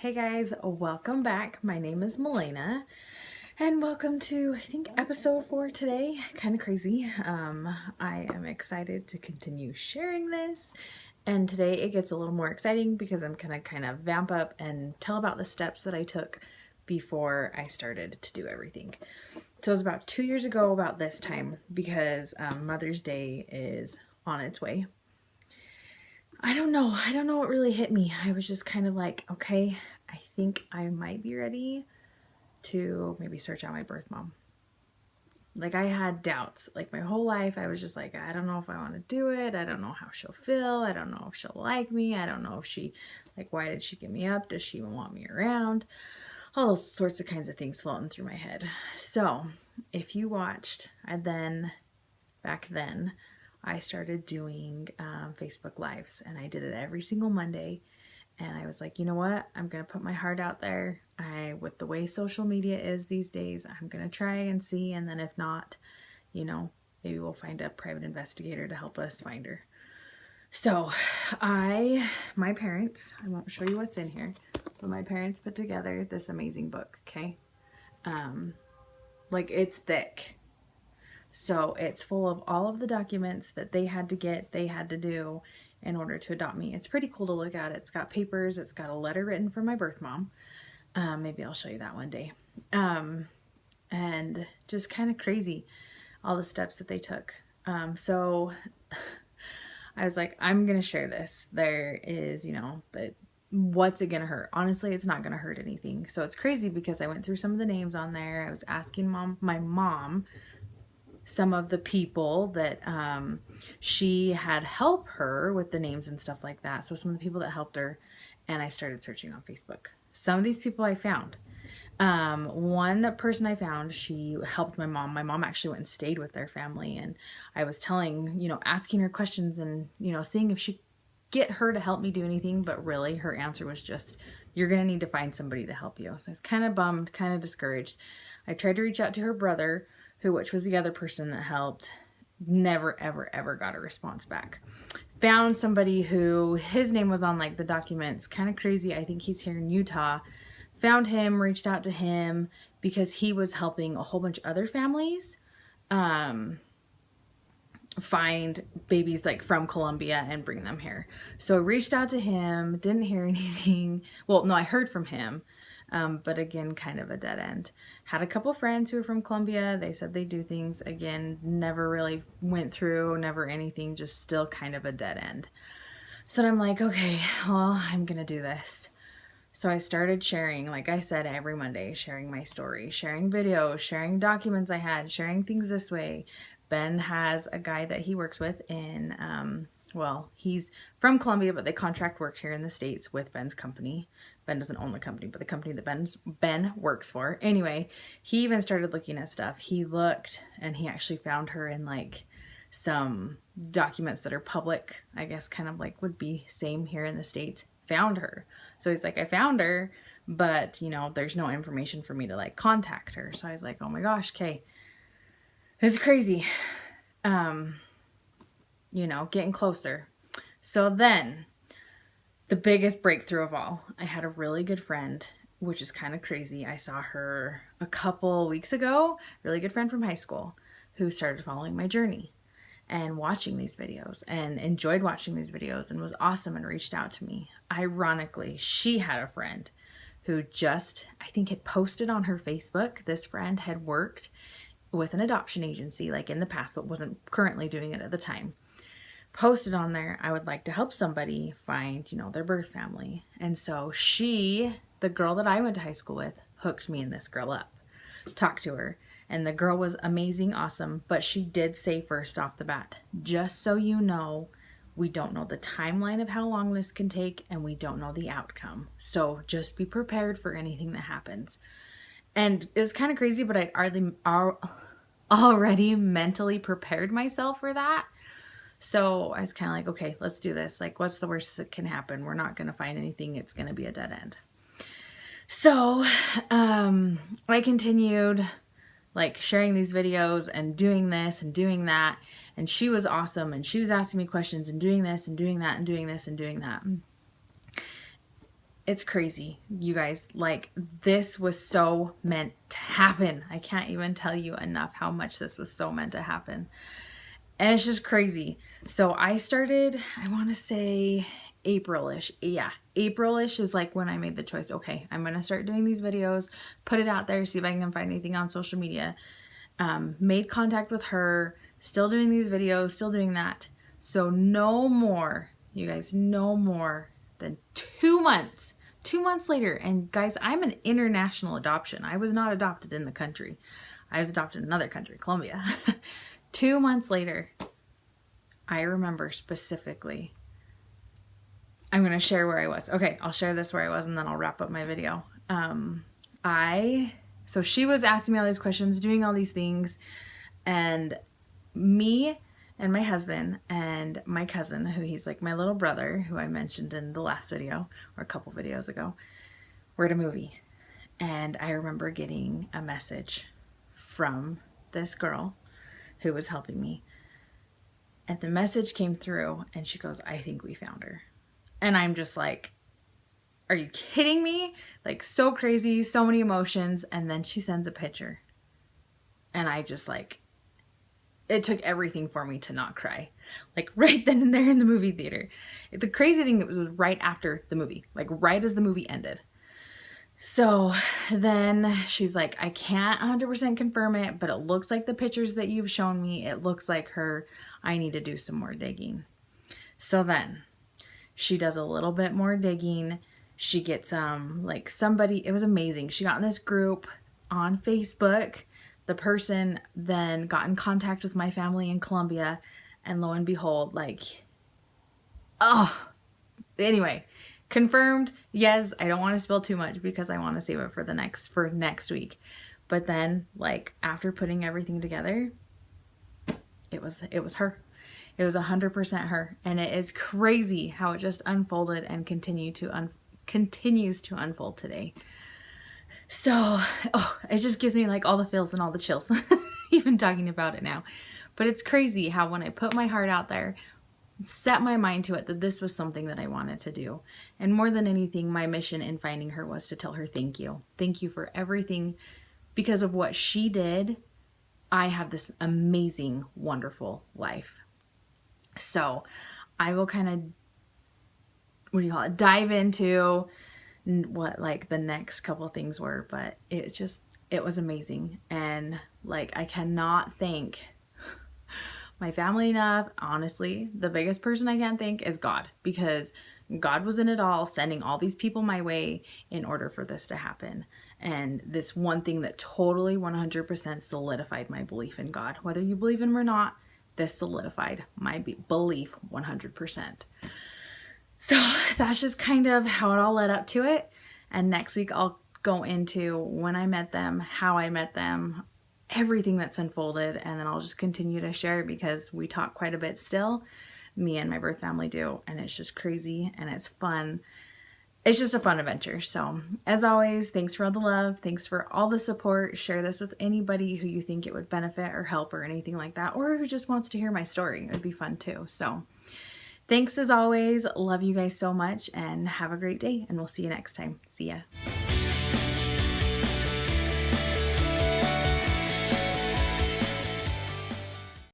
Hey guys, welcome back. My name is Milena and welcome to, I think, episode 4 today. Kind of crazy. I am excited to continue sharing this, and today it gets a little more exciting because I'm gonna kind of vamp up and tell about the steps that I took before I started to do everything. So it was about 2 years ago about this time because Mother's Day is on its way. I don't know what really hit me. I was just kind of like, okay, I think I might be ready to maybe search out my birth mom. Like, I had doubts. Like, my whole life, I was just like, I don't know if I want to do it. I don't know how she'll feel. I don't know if she'll like me. I don't know if she, like, why did she give me up? Does she even want me around? All those sorts of kinds of things floating through my head. So, if you watched, back then, I started doing Facebook Lives, and I did it every single Monday. And I was like, you know what? I'm going to put my heart out there. With the way social media is these days, I'm going to try and see. And then if not, maybe we'll find a private investigator to help us find her. So my parents, I won't show you what's in here, but my parents put together this amazing book. Okay. Like, it's thick. So it's full of all of the documents that they had to do in order to adopt me. It's pretty cool to look at. It's got papers. It's got a letter written from my birth mom. Maybe I'll show you that one day. And just kind of crazy, all the steps that they took. So I was like, I'm going to share this. There is, that what's it going to hurt? Honestly, it's not going to hurt anything. So it's crazy because I went through some of the names on there. I was asking my mom, some of the people that she had help her with the names and stuff like that. So some of the people that helped her, and I started searching on Facebook. Some of these people I found. One person I found, she helped my mom. My mom actually went and stayed with their family, and I was asking her questions and, seeing if she get her to help me do anything, but really her answer was just, you're going to need to find somebody to help you. So I was kind of bummed, kind of discouraged. I tried to reach out to her brother, which was the other person that helped. Never, ever, ever got a response back. Found somebody who, his name was on like the documents. Kind of crazy. I think he's here in Utah. Found him, reached out to him because he was helping a whole bunch of other families find babies like from Colombia and bring them here. So I reached out to him, didn't hear anything. Well, no, I heard from him. But again, kind of a dead end. Had a couple friends who were from Colombia. They said they do things. Again, never really went through, never anything, just still kind of a dead end. So I'm like, okay, well, I'm going to do this. So I started sharing, like I said, every Monday, sharing my story, sharing videos, sharing documents I had, sharing things this way. Ben has a guy that he works with in, he's from Colombia, but they contract work here in the States with Ben's company. Ben doesn't own the company, but the company that Ben works for. Anyway, he even started looking at stuff. He looked, and he actually found her in like some documents that are public, I guess kind of like would be same here in the States. Found her. So he's like, I found her, but there's no information for me to like contact her. So I was like, oh my gosh, okay. This is crazy. Getting closer. So then the biggest breakthrough of all, I had a really good friend, which is kind of crazy. I saw her a couple weeks ago, really good friend from high school who started following my journey and watching these videos and enjoyed watching these videos and was awesome and reached out to me. Ironically, she had a friend who just, I think, had posted on her Facebook. This friend had worked with an adoption agency like in the past, but wasn't currently doing it at the time. Posted on there, I would like to help somebody find, their birth family. And so she, the girl that I went to high school with, hooked me and this girl up. Talked to her. And the girl was amazing, awesome. But she did say first off the bat, just so you know, we don't know the timeline of how long this can take, and we don't know the outcome. So just be prepared for anything that happens. And it was kind of crazy, but I'd already mentally prepared myself for that. So I was kind of like, okay, let's do this. Like, what's the worst that can happen? We're not going to find anything. It's going to be a dead end. So I continued like sharing these videos and doing this and doing that. And she was awesome. And she was asking me questions and doing this and doing that and doing this and doing that. It's crazy, you guys. Like, this was so meant to happen. I can't even tell you enough how much this was so meant to happen. And it's just crazy. So I started, I want to say April-ish. Yeah, April-ish is like when I made the choice. Okay, I'm going to start doing these videos, put it out there, see if I can find anything on social media. Made contact with her, still doing these videos, still doing that. So no more, you guys, no more than 2 months. 2 months later, and guys, I'm an international adoption. I was not adopted in the country. I was adopted in another country, Colombia. 2 months later, I remember specifically. I'm going to share where I was. Okay, I'll share this where I was and then I'll wrap up my video. So she was asking me all these questions, doing all these things, and me and my husband and my cousin, who he's like my little brother, who I mentioned in the last video or a couple videos ago, we're at a movie. And I remember getting a message from this girl who was helping me. And the message came through and she goes, "I think we found her." And I'm just like, are you kidding me? Like, so crazy, so many emotions. And then she sends a picture. And I just like, it took everything for me to not cry. Like right then and there in the movie theater. The crazy thing, it was right after the movie, like right as the movie ended. So then she's like, "I can't 100% confirm it, but it looks like the pictures that you've shown me, it looks like her. I need to do some more digging." So then she does a little bit more digging. She gets like somebody, it was amazing. She got in this group on Facebook. The person then got in contact with my family in Colombia, and lo and behold, like, oh, anyway, confirmed. Yes, I don't want to spill too much because I want to save it for next week. But then, like, after putting everything together, it was her. It was 100% her, and it is crazy how it just unfolded and continues to unfold today. So, it just gives me like all the feels and all the chills, even talking about it now. But it's crazy how when I put my heart out there, set my mind to it, that this was something that I wanted to do. And more than anything, my mission in finding her was to tell her thank you. Thank you for everything. Because of what she did, I have this amazing, wonderful life. So I will kind of, dive into what like the next couple of things were, but it was amazing. And like, I cannot thank my family enough. Honestly, the biggest person I can thank is God, because God was in it all, sending all these people my way in order for this to happen. And this one thing that totally 100% solidified my belief in God. Whether you believe in him or not, this solidified my belief 100%. So that's just kind of how it all led up to it. And next week I'll go into when I met them, how I met them, everything that's unfolded, and then I'll just continue to share because we talk quite a bit still. Me and my birth family do, and it's just crazy and it's fun. It's just a fun adventure. So as always, thanks for all the love. Thanks for all the support. Share this with anybody who you think it would benefit or help or anything like that, or who just wants to hear my story. It would be fun too. So thanks as always. Love you guys so much and have a great day, and we'll see you next time. See ya.